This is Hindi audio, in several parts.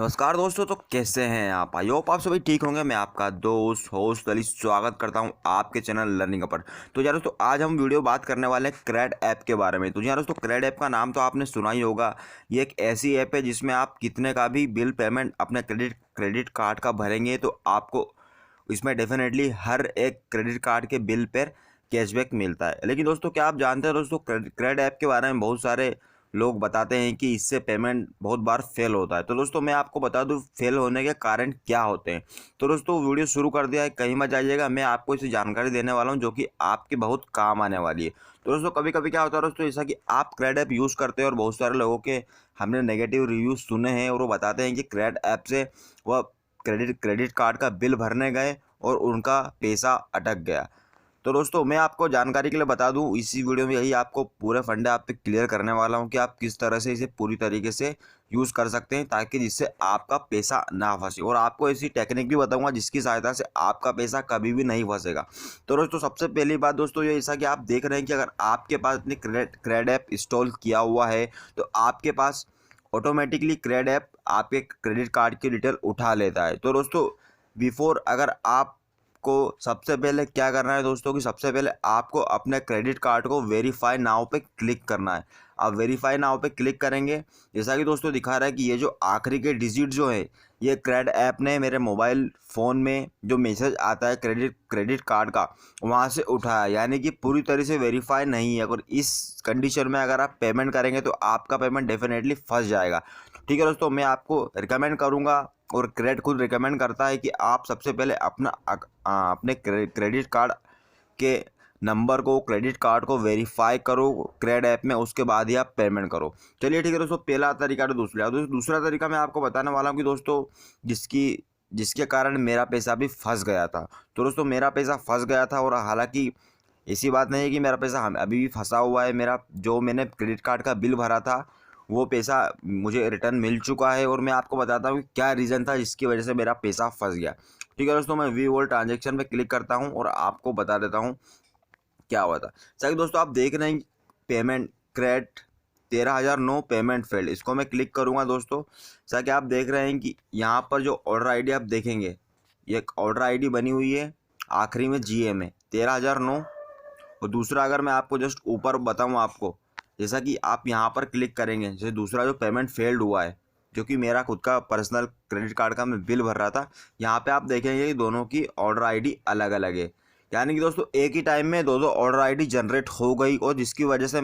नमस्कार दोस्तों। तो कैसे हैं आप? आई होप आप सभी ठीक होंगे। मैं आपका दोस्त होस्ट दलित स्वागत करता हूं आपके चैनल लर्निंग पर। तो यार दोस्तों, आज हम वीडियो बात करने वाले हैं क्रेड ऐप के बारे में। तो यार दोस्तों, क्रेड ऐप का नाम तो आपने सुना ही होगा। ये एक ऐसी ऐप है जिसमें आप कितने का भी बिल पेमेंट अपने क्रेडिट कार्ड का भरेंगे तो आपको इसमें डेफिनेटली हर एक क्रेडिट कार्ड के बिल पर कैशबैक मिलता है। लेकिन दोस्तों, क्या आप जानते हैं दोस्तों, क्रेड ऐप के बारे में बहुत सारे लोग बताते हैं कि इससे पेमेंट बहुत बार फेल होता है। तो दोस्तों, मैं आपको बता दूं फेल होने के कारण क्या होते हैं। तो दोस्तों, वीडियो शुरू कर दिया है, कहीं मत जाइएगा। मैं आपको इसे जानकारी देने वाला हूं जो कि आपके बहुत काम आने वाली है। तो दोस्तों, कभी कभी क्या होता है दोस्तों, जैसा कि आप क्रेड ऐप यूज़ करते हैं और बहुत सारे लोगों के हमने नेगेटिव रिव्यूज़ सुने हैं और वो बताते हैं कि क्रेड ऐप से वह क्रेडिट कार्ड का बिल भरने गए और उनका पैसा अटक गया। तो दोस्तों, मैं आपको जानकारी के लिए बता दूं, इसी वीडियो में यही आपको पूरे फंडे आप पे क्लियर करने वाला हूं कि आप किस तरह से इसे पूरी तरीके से यूज़ कर सकते हैं ताकि जिससे आपका पैसा ना फंसे। और आपको ऐसी टेक्निक भी बताऊंगा जिसकी सहायता से आपका पैसा कभी भी नहीं फंसेगा। तो दोस्तों, सबसे पहली बात दोस्तों ये, ऐसा कि आप देख रहे हैं कि अगर आपके पास अपनी क्रेड ऐप इंस्टॉल किया हुआ है तो आपके पास ऑटोमेटिकली क्रेड ऐप आपके क्रेडिट कार्ड की डिटेल उठा लेता है। तो दोस्तों, बिफोर अगर आप को सबसे पहले क्या करना है दोस्तों, कि सबसे पहले आपको अपने क्रेडिट कार्ड को वेरीफाई नाउ पे क्लिक करना है। आप वेरीफाई नाउ पे क्लिक करेंगे, जैसा कि दोस्तों दिखा रहा है कि ये जो आखिरी के डिजिट जो है ये क्रेड ऐप ने मेरे मोबाइल फ़ोन में जो मैसेज आता है क्रेडिट कार्ड का वहाँ से उठाया, यानी कि पूरी तरह से वेरीफाई नहीं है। और इस कंडीशन में अगर आप पेमेंट करेंगे तो आपका पेमेंट डेफिनेटली फंस जाएगा। ठीक है दोस्तों, मैं आपको रिकमेंड करूँगा और क्रेड खुद रिकमेंड करता है कि आप सबसे पहले अपने क्रेडिट कार्ड के नंबर को, क्रेडिट कार्ड को वेरीफाई करो क्रेड ऐप में, उसके बाद ही आप पेमेंट करो। चलिए ठीक है दोस्तों, पहला तरीका। तो दूसरा तरीका मैं आपको बताने वाला हूँ कि दोस्तों जिसके कारण मेरा पैसा भी फंस गया था। तो दोस्तों, मेरा पैसा फंस गया था और हालांकि ऐसी बात नहीं है कि मेरा पैसा अभी भी फंसा हुआ है। मेरा जो मैंने क्रेडिट कार्ड का बिल भरा था वो पैसा मुझे रिटर्न मिल चुका है और मैं आपको बताता हूँ कि क्या रीज़न था जिसकी वजह से मेरा पैसा फंस गया। ठीक है दोस्तों, मैं व्यू ऑल ट्रांजेक्शन पे क्लिक करता हूँ और आपको बता देता हूँ क्या हुआ था। सही दोस्तों, आप देख रहे हैं पेमेंट क्रेड 13,009 पेमेंट फेल्ड, इसको मैं क्लिक करूँगा दोस्तों। जैसा कि आप देख रहे हैं कि यहाँ पर जो ऑर्डर आईडी आप देखेंगे, ये एक ऑर्डर आईडी बनी हुई है, आखिरी में GM है 13,009। और दूसरा अगर मैं आपको जस्ट ऊपर बताऊँ आपको, जैसा कि आप यहाँ पर क्लिक करेंगे, जैसे दूसरा जो पेमेंट फेल्ड हुआ है जो कि मेरा खुद का पर्सनल क्रेडिट कार्ड का मैं बिल भर रहा था, यहाँ पे आप देखेंगे कि दोनों की ऑर्डर आईडी अलग अलग है। यानी कि दोस्तों, एक ही टाइम में दो दो ऑर्डर आईडी जनरेट हो गई और जिसकी वजह से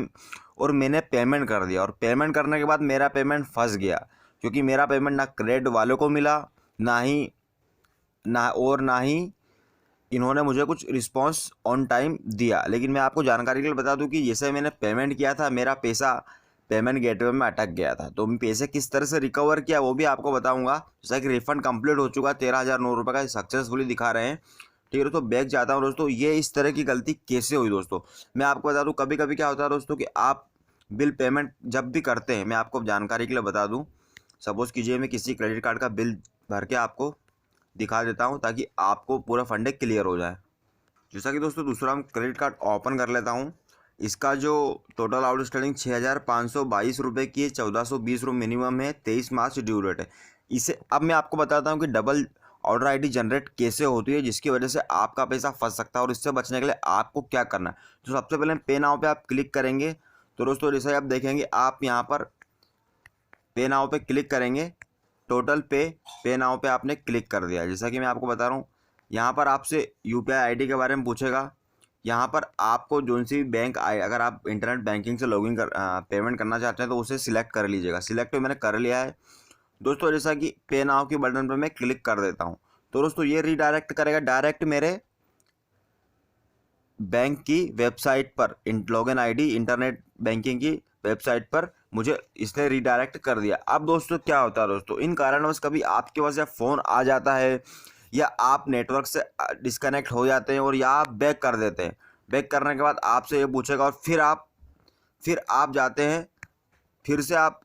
और मैंने पेमेंट कर दिया और पेमेंट करने के बाद मेरा पेमेंट फंस गया, क्योंकि मेरा पेमेंट ना क्रेडिट वालों को मिला, ना ही इन्होंने मुझे कुछ रिस्पांस ऑन टाइम दिया। लेकिन मैं आपको जानकारी के लिए बता दूं कि जैसे मैंने पेमेंट किया था मेरा पैसा पेमेंट गेटवे में अटक गया था। तो मैं पैसे किस तरह से रिकवर किया वो भी आपको बताऊंगा। जैसा कि रिफंड कंप्लीट हो चुका, 13,009 रुपये का सक्सेसफुली दिखा रहे हैं। ठीक है दोस्तों, बैक जाता हूँ दोस्तों। ये इस तरह की गलती कैसे हुई दोस्तों, मैं आपको बता दूँ। कभी कभी क्या होता है दोस्तों कि आप बिल पेमेंट जब भी करते हैं, मैं आपको जानकारी के लिए बता दूँ, सपोज़ कीजिए मैं किसी क्रेडिट कार्ड का बिल भर के आपको दिखा देता हूं ताकि आपको पूरा फंडे क्लियर हो जाए। जैसा कि दोस्तों, दूसरा हम क्रेडिट कार्ड ओपन कर लेता हूं। इसका जो टोटल आउटस्टैंडिंग 6,522 रुपये की है, 1,420 रुपये मिनिमम है, 23 मार्च ड्यू डेट है। इसे अब मैं आपको बताता हूं कि डबल ऑर्डर आईडी जनरेट कैसे होती है जिसकी वजह से आपका पैसा फंस सकता है और इससे बचने के लिए आपको क्या करना है। तो सबसे पहले पे नाउ पे आप क्लिक करेंगे। तो दोस्तों, जैसे आप देखेंगे, आप यहाँ पर पे नाउ पे क्लिक करेंगे, टोटल पे नाउ पे आपने क्लिक कर दिया। जैसा कि मैं आपको बता रहा हूँ, यहाँ पर आपसे UPI आईडी के बारे में पूछेगा। यहाँ पर आपको जो सी भी बैंक आए, अगर आप इंटरनेट बैंकिंग से लॉगिन कर पेमेंट करना चाहते हैं तो उसे सिलेक्ट कर लीजिएगा। सिलेक्ट तो मैंने कर लिया है दोस्तों। जैसा कि पे नाउ के बटन पर मैं क्लिक कर देता हूँ तो दोस्तों ये रीडायरेक्ट करेगा डायरेक्ट मेरे बैंक की वेबसाइट पर, लॉगिन आईडी इंटरनेट बैंकिंग की वेबसाइट पर मुझे इसने रीडायरेक्ट कर दिया। अब दोस्तों क्या होता है दोस्तों, इन कारणवश कभी आपके पास या फ़ोन आ जाता है या आप नेटवर्क से डिस्कनेक्ट हो जाते हैं और या आप बैक कर देते हैं। बैक करने के बाद आपसे ये पूछेगा और फिर आप जाते हैं, फिर से आप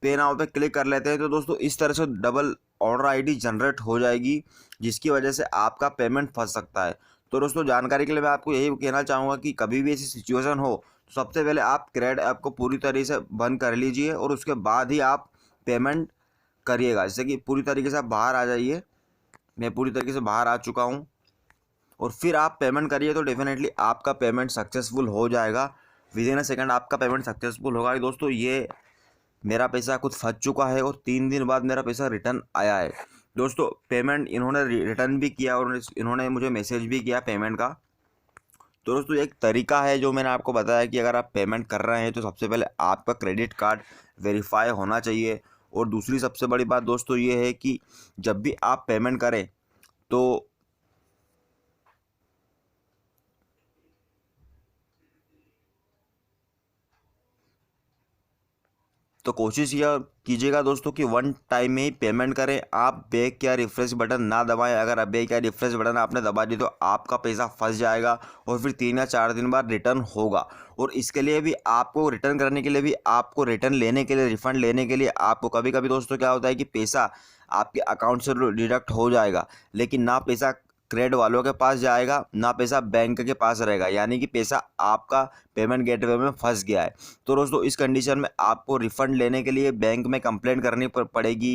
पे नाउ पे क्लिक कर लेते हैं। तो दोस्तों, इस तरह से डबल ऑर्डर आईडी जनरेट हो जाएगी जिसकी वजह से आपका पेमेंट फंस सकता है। तो दोस्तों, जानकारी के लिए मैं आपको यही कहना चाहूँगा कि कभी भी ऐसी सिचुएशन हो तो सबसे पहले आप क्रेड ऐप को पूरी तरह से बंद कर लीजिए और उसके बाद ही आप पेमेंट करिएगा। जैसे कि पूरी तरीके से आप बाहर आ जाइए, मैं पूरी तरीके से बाहर आ चुका हूँ, और फिर आप पेमेंट करिए तो डेफिनेटली आपका पेमेंट सक्सेसफुल हो जाएगा। विद इन अ सेकंड आपका पेमेंट सक्सेसफुल होगा। दोस्तों ये मेरा पैसा खुद फंस चुका है और 3 दिन बाद मेरा पैसा रिटर्न आया है। दोस्तों पेमेंट इन्होंने रिटर्न भी किया और इन्होंने मुझे मैसेज भी किया पेमेंट का। तो दोस्तों एक तरीका है जो मैंने आपको बताया कि अगर आप पेमेंट कर रहे हैं तो सबसे पहले आपका क्रेडिट कार्ड वेरीफाई होना चाहिए। और दूसरी सबसे बड़ी बात दोस्तों ये है कि जब भी आप पेमेंट करें तो कोशिश यह कीजिएगा दोस्तों कि वन टाइम में ही पेमेंट करें। आप बैक या रिफ्रेश बटन ना दबाएं। अगर आप बैक या रिफ्रेश बटन आपने दबा दी तो आपका पैसा फंस जाएगा और फिर 3 या 4 दिन बाद रिटर्न होगा। और इसके लिए भी आपको रिटर्न करने के लिए भी आपको रिटर्न लेने के लिए, रिफ़ंड लेने के लिए आपको कभी कभी दोस्तों क्या होता है कि पैसा आपके अकाउंट से डिडक्ट हो जाएगा, लेकिन ना पैसा क्रेडिट वालों के पास जाएगा ना पैसा बैंक के पास रहेगा, यानी कि पैसा आपका पेमेंट गेटवे में फंस गया है। तो दोस्तों इस कंडीशन में आपको रिफ़ंड लेने के लिए बैंक में कंप्लेंट करनी पड़ेगी।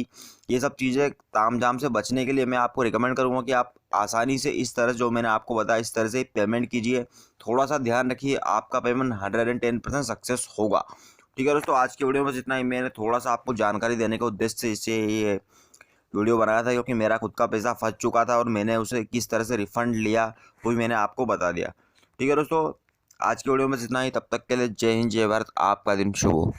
ये सब चीज़ें तामझाम से बचने के लिए मैं आपको रिकमेंड करूँगा कि आप आसानी से इस तरह जो मैंने आपको बताया इस तरह से पेमेंट कीजिए। थोड़ा सा ध्यान रखिए, आपका पेमेंट 110% सक्सेस होगा। ठीक है दोस्तों, आज की वीडियो में बस इतना ही। मैंने थोड़ा सा आपको जानकारी देने के उद्देश्य से ये वीडियो बनाया था, क्योंकि मेरा खुद का पैसा फंस चुका था और मैंने उसे किस तरह से रिफ़ंड लिया वो भी मैंने आपको बता दिया। ठीक है दोस्तों, आज की वीडियो में बस इतना ही। तब तक के लिए जय हिंद, जय भारत, आपका दिन शुभ हो।